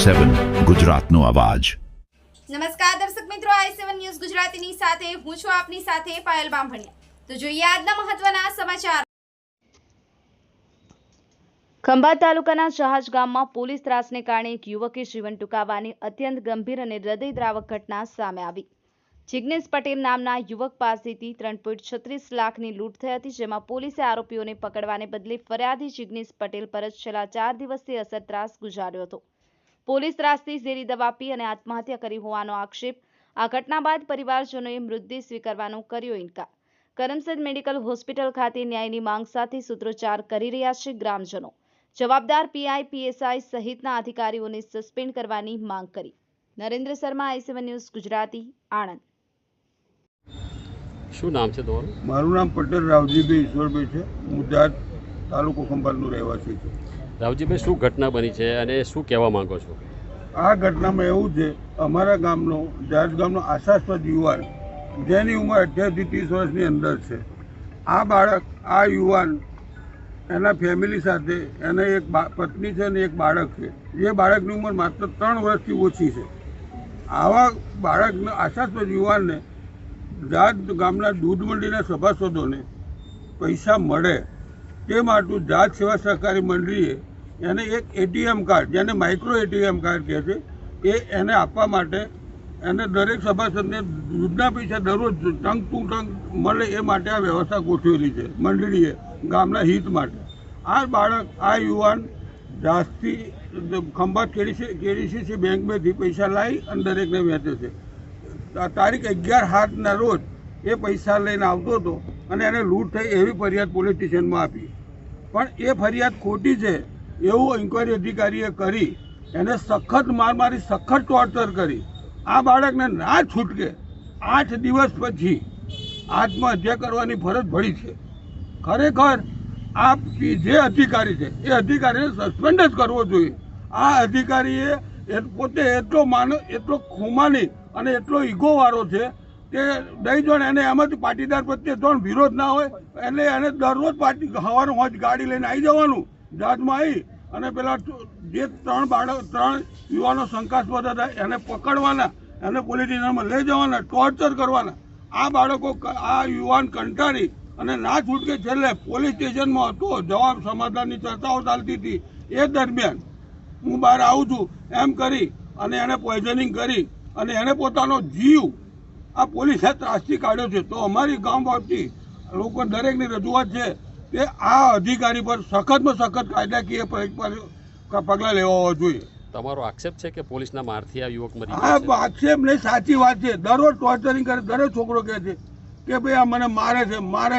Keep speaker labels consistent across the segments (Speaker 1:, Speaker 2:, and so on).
Speaker 1: i7 ગુજરાતનો અવાજ।
Speaker 2: નમસ્કાર દર્શક મિત્રો, i7 ન્યૂઝ ગુજરાતીની સાથે હું છું આપની સાથે પાયલ બામભણિયા। તો જોઈએ આજના મહત્વના સમાચાર। ખંભાત તાલુકાના જહાજ ગામમાં પોલીસ ત્રાસને કારણે એક યુવકે જીવન ટૂંકાવવાની અત્યંત ગંભીર અને હૃદયદ્રાવક ઘટના સામે આવી। જિગ્નેશ પટેલ નામના યુવક પાસેથી 3.36 લાખની લૂંટ થઈ હતી, જેમાં પોલીસે આરોપીઓને પકડવાને બદલે ફરિયાદી જિગ્નેશ પટેલ પર જ છેલ્લા 4 દિવસથી અસરત્રાસ ગુજાર્યો હતો। પોલીસ ત્રાસથી ઝેરી દવા પી અને આત્મહત્યા કરી હોવાનો આક્ષેપ। આ ઘટના બાદ પરિવારજનોએ મૃતદેહ સ્વીકારવાનો કર્યો ઇનકાર। કરમસદ મેડિકલ હોસ્પિટલ ખાતે ન્યાયની માંગ સાથે સૂત્રોચ્ચાર કરી રહ્યા છે ગ્રામજનો। જવાબદાર પીઆઈ, પીએસઆઈ સહિતના અધિકારીઓને સસ્પેન્ડ કરવાની માંગ કરી। Narendra Sharma, i7 news Gujarati, Anand.
Speaker 3: શું નામ છે તમારું?
Speaker 4: મારું નામ પટેલ રાવજીભાઈ ઈશ્વરભાઈ છે। હું જાત તાલુકો ખંભાતનો રહેવાસી છું।
Speaker 3: રાવજીભાઈ, શું ઘટના બની છે અને શું કહેવા માંગો છો?
Speaker 4: આ ઘટનામાં એવું છે, અમારા ગામનો જાત ગામનો આશાસ્પદ યુવાન જેની ઉંમર 18 થી 30 વર્ષની અંદર છે। આ બાળક, આ યુવાન એના ફેમિલી સાથે એને એક પત્ની છે અને એક બાળક છે। જે બાળકની ઉંમર માત્ર 3 વર્ષથી ઓછી છે। આવા બાળકના આશાસ્પદ યુવાનને જાત ગામના દૂધ મંડીના સભાસદોને પૈસા મળે તે માટે જાત સેવા સહકારી મંડળીએ એને એક એટીએમ કાર્ડ, જેને માઇક્રો એટીએમ કાર્ડ કહે છે, એ એને આપવા માટે એને દરેક સભાસદને દૂધના પૈસા દરરોજ ટંક ટુ ટંક મળે એ માટે આ વ્યવસ્થા ગોઠવેલી છે મંડળીએ, ગામના હિત માટે। આ બાળક, આ યુવાન જાતથી ખંભાત કેડીસીસી બેંકમાંથી પૈસા લાવી અને દરેકને વહેંચે છે। તારીખ 11/7ના રોજ એ પૈસા લઈને આવતો હતો અને એને લૂંટ થઈ એવી ફરિયાદ પોલીસ સ્ટેશનમાં આપી, પણ એ ફરિયાદ ખોટી છે એવું ઇન્કવાયરી અધિકારીએ કરી એને સખત મારી, સખત ટોર્ચર કરી। આ બાળકને ના છૂટકે 8 દિવસ પછી આત્મહત્યા કરવાની ફરજ પડી છે। ખરેખર આ જે અધિકારી છે એ અધિકારીને સસ્પેન્ડ જ કરવો જોઈએ। આ અધિકારીએ પોતે એટલો ખુમાની અને એટલો ઈગોવાળો છે કે દઈ જોણ એને એમાંથી પાટીદાર પ્રત્યે જોણ વિરોધ ના હોય એટલે એને દરરોજ સવારે હોજ ગાડી લઈને આવી જવાનું, જાતમાં આવી અને પેલા જે 3 યુવાનો શંકાસ્પદ હતા એને પકડવાના, એને પોલીસ સ્ટેશનમાં લઈ જવાના, ટોર્ચર કરવાના। આ બાળકો, આ યુવાન કંટાળી અને ના છૂટકે છેલ્લે પોલીસ સ્ટેશનમાં હતો, જવાબ સમાધાનની ચર્ચાઓ ચાલતી હતી, એ દરમિયાન હું બહાર આવું છું એમ કરી અને એને પોઈઝનિંગ કરી અને એને પોતાનો જીવ આ પોલીસે ત્રાસથી કાઢ્યો છે। તો અમારી ગામ વતી લોકો દરેકની રજૂઆત છે કે આ અધિકારી પર સખતમાં સખત કાયદાકીય પગલાં લેવા હોવા જોઈએ।
Speaker 3: તમારો આક્ષેપ છે કે પોલીસના મારથી આ યુવક મરી
Speaker 4: ગયો છે? આક્ષેપ નહીં, સાચી વાત છે। દરરોજ ટોર્ચરિંગ કરે, દરેક છોકરો કહે છે કે ભાઈ આ મને મારે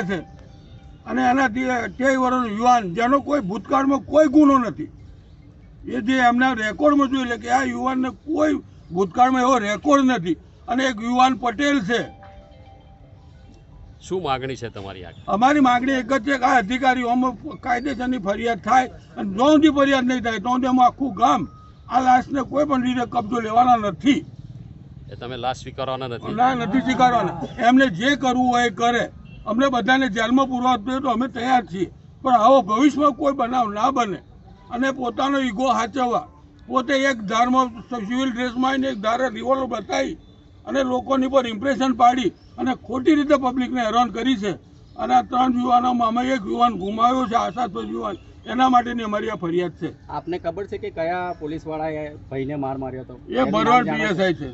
Speaker 4: છે અને એનાથી 23 વર્ષનો યુવાન જેનો કોઈ ભૂતકાળમાં કોઈ ગુનો નથી, એ જે એમના રેકોર્ડમાં જોઈ લે કે આ યુવાનને કોઈ ભૂતકાળમાં એવો રેકોર્ડ નથી અને એક યુવાન પટેલ છે।
Speaker 3: શું માગણી છે તમારી?
Speaker 4: અમારી માગણી એક જ છે કે આ અધિકારીઓમાં કાયદેસરની ફરિયાદ થાય અને જો સુધી ફરિયાદ નહીં થાય તો અમે આખું ગામ આ લાશને કોઈ પણ રીતે કબજો લેવાના નથી।
Speaker 3: એ તમે લાશ સ્વીકારવાના નથી?
Speaker 4: ના, નથી સ્વીકારવાના। એમને જે કરવું હોય એ કરે। અમને બધાને જેલમાં પૂરવા જોઈએ તો અમે તૈયાર છીએ, પણ આવો ભવિષ્યમાં કોઈ બનાવ ના બને અને પોતાનો ઈગો હાચવવા પોતે એક ધારમાં સિવિલ ડ્રેસમાં આવીને એક ધારે રિવોલ્વર બતાવી અને લોકોની પર ઇમ્પ્રેશન પાડી અને ખોટી રીતે પબ્લિકને હેરાન કરી છે। અને આ 3 યુવાનોમાં અમે એક યુવાન ગુમાવ્યો છે, આશાસ્પદ યુવાન, એના માટેની અમારી આ ફરિયાદ છે।
Speaker 5: આપને ખબર છે કે કયા પોલીસવાળાએ ભાઈને માર માર્યો હતો?
Speaker 4: એ બરોડ પીએસઆઈ છે।